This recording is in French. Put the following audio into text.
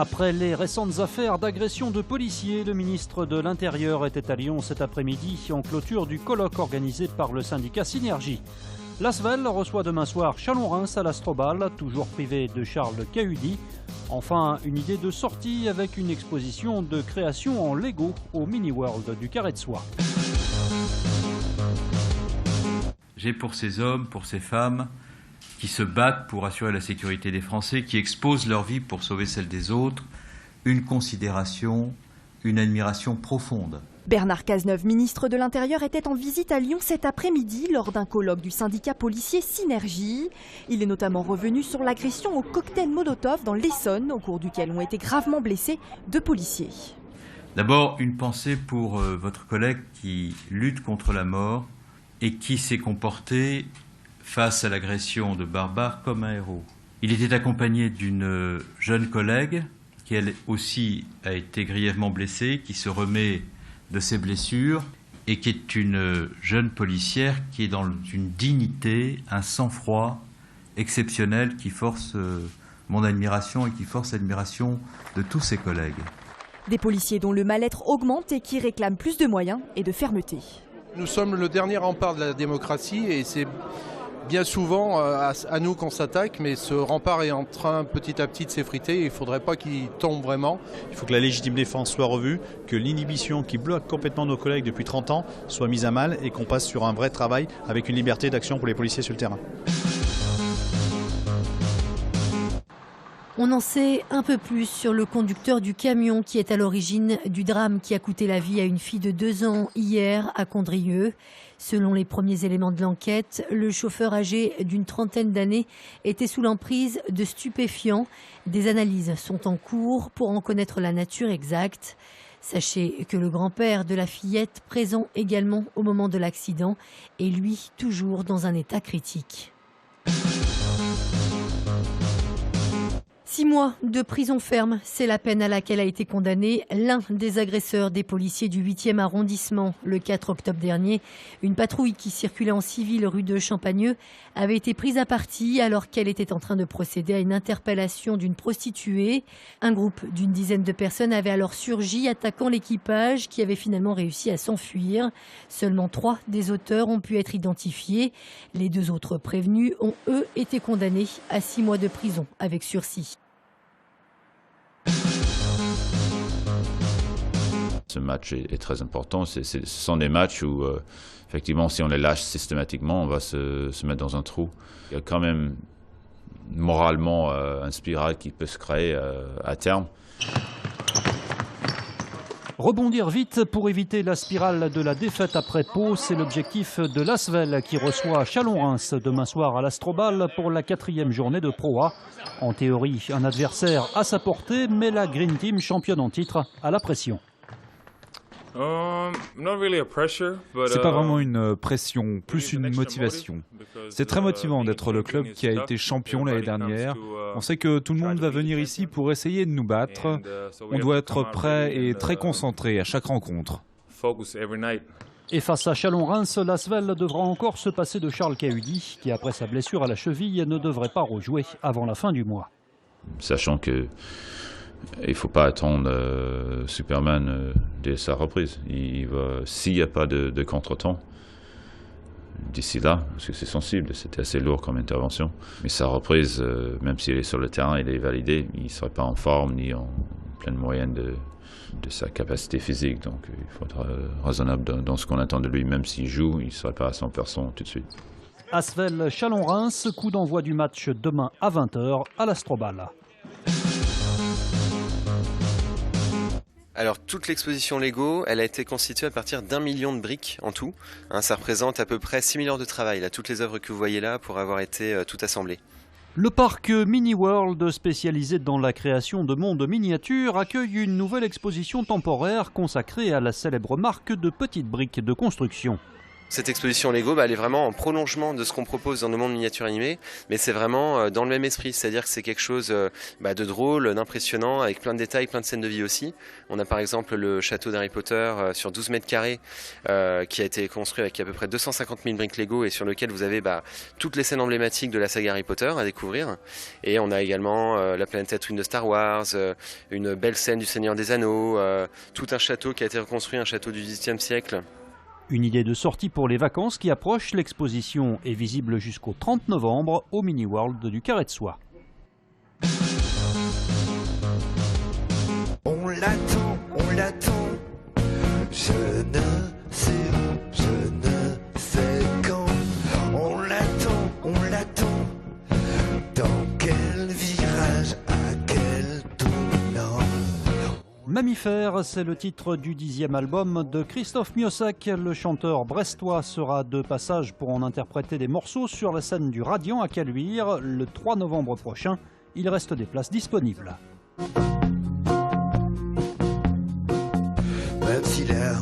Après les récentes affaires d'agression de policiers, le ministre de l'Intérieur était à Lyon cet après-midi en clôture du colloque organisé par le syndicat Synergie. L'Asvel reçoit demain soir Chalon-Reims à l'Astrobal, toujours privé de Charles Cahudi. Enfin, une idée de sortie avec une exposition de création en Lego au Mini World du Carré de Soie. J'ai pour ces hommes, pour ces femmes qui se battent pour assurer la sécurité des Français, qui exposent leur vie pour sauver celle des autres, une considération, une admiration profonde. Bernard Cazeneuve, ministre de l'Intérieur, était en visite à Lyon cet après-midi lors d'un colloque du syndicat policier Synergie. Il est notamment revenu sur l'agression au cocktail Molotov dans l'Essonne, au cours duquel ont été gravement blessés 2 policiers. D'abord, une pensée pour votre collègue qui lutte contre la mort et qui s'est comporté face à l'agression de barbares comme un héros. Il était accompagné d'une jeune collègue qui elle aussi a été grièvement blessée, qui se remet de ses blessures et qui est une jeune policière qui est dans une dignité, un sang-froid exceptionnel qui force mon admiration et qui force l'admiration de tous ses collègues. Des policiers dont le mal-être augmente et qui réclament plus de moyens et de fermeté. Nous sommes le dernier rempart de la démocratie et c'est bien souvent à nous qu'on s'attaque, mais ce rempart est en train petit à petit de s'effriter et il ne faudrait pas qu'il tombe vraiment. Il faut que la légitime défense soit revue, que l'inhibition qui bloque complètement nos collègues depuis 30 ans soit mise à mal et qu'on passe sur un vrai travail avec une liberté d'action pour les policiers sur le terrain. On en sait un peu plus sur le conducteur du camion qui est à l'origine du drame qui a coûté la vie à une fille de 2 ans hier à Condrieu. Selon les premiers éléments de l'enquête, le chauffeur âgé d'une 30aine d'années était sous l'emprise de stupéfiants. Des analyses sont en cours pour en connaître la nature exacte. Sachez que le grand-père de la fillette, présent également au moment de l'accident, est lui toujours dans un état critique. 6 mois de prison ferme, c'est la peine à laquelle a été condamné l'un des agresseurs des policiers du 8e arrondissement. Le 4 octobre dernier, une patrouille qui circulait en civil rue de Champagneux avait été prise à partie alors qu'elle était en train de procéder à une interpellation d'une prostituée. Un groupe d'une dizaine de personnes avait alors surgi, attaquant l'équipage qui avait finalement réussi à s'enfuir. Seulement 3 des auteurs ont pu être identifiés. Les 2 autres prévenus ont, eux, été condamnés à 6 mois de prison avec sursis. Ce match est très important. Ce sont des matchs où, effectivement, si on les lâche systématiquement, on va se mettre dans un trou. Il y a quand même, moralement, une spirale qui peut se créer à terme. Rebondir vite pour éviter la spirale de la défaite après Pau, c'est l'objectif de l'Asvel qui reçoit Chalon-Reims demain soir à l'Astrobal pour la 4e journée de Pro A. En théorie, un adversaire à sa portée, mais la Green Team, championne en titre, a la pression. C'est pas vraiment une pression, plus une motivation. C'est très motivant d'être le club qui a été champion l'année dernière. On sait que tout le monde va venir ici pour essayer de nous battre. On doit être prêt et très concentré à chaque rencontre. Et face à Chalon-Reims, l'Asvel devra encore se passer de Charles Cahudi, qui après sa blessure à la cheville ne devrait pas rejouer avant la fin du mois. Sachant que il ne faut pas attendre Superman dès sa reprise. S'il n'y a pas de contre-temps, d'ici là, parce que c'est sensible, c'était assez lourd comme intervention, mais sa reprise, même s'il est sur le terrain, il est validé, il ne serait pas en forme ni en pleine moyenne de sa capacité physique. Donc il faudra raisonnable dans ce qu'on attend de lui. Même s'il joue, il ne serait pas à 100% tout de suite. Asvel Chalon-Reims, coup d'envoi du match demain à 20h à l'Astrobal. Alors toute l'exposition Lego, elle a été constituée à partir d'1 million de briques en tout. Ça représente à peu près 6 000 heures de travail, là, toutes les œuvres que vous voyez là pour avoir été toutes assemblées. Le parc Mini World, spécialisé dans la création de mondes miniatures, accueille une nouvelle exposition temporaire consacrée à la célèbre marque de petites briques de construction. Cette exposition Lego, elle est vraiment en prolongement de ce qu'on propose dans nos mondes miniatures animés, mais c'est vraiment dans le même esprit, c'est-à-dire que c'est quelque chose de drôle, d'impressionnant, avec plein de détails, plein de scènes de vie aussi. On a par exemple le château d'Harry Potter sur 12 mètres carrés qui a été construit avec à peu près 250 000 briques Lego et sur lequel vous avez toutes les scènes emblématiques de la saga Harry Potter à découvrir. Et on a également la planète Tatooine de Star Wars, une belle scène du Seigneur des Anneaux, tout un château qui a été reconstruit, un château du XVIIIe siècle. Une idée de sortie pour les vacances qui approchent. L'exposition est visible jusqu'au 30 novembre au Mini World du Carré de Soie. On l'attend, je ne sais où, je ne sais quand. On l'attend, dans quel virage, à quel tournant. Mammifères, c'est le titre du 10e album de Christophe Miossec. Le chanteur brestois sera de passage pour en interpréter des morceaux sur la scène du Radiant à Caluire le 3 novembre prochain. Il reste des places disponibles. Même si l'air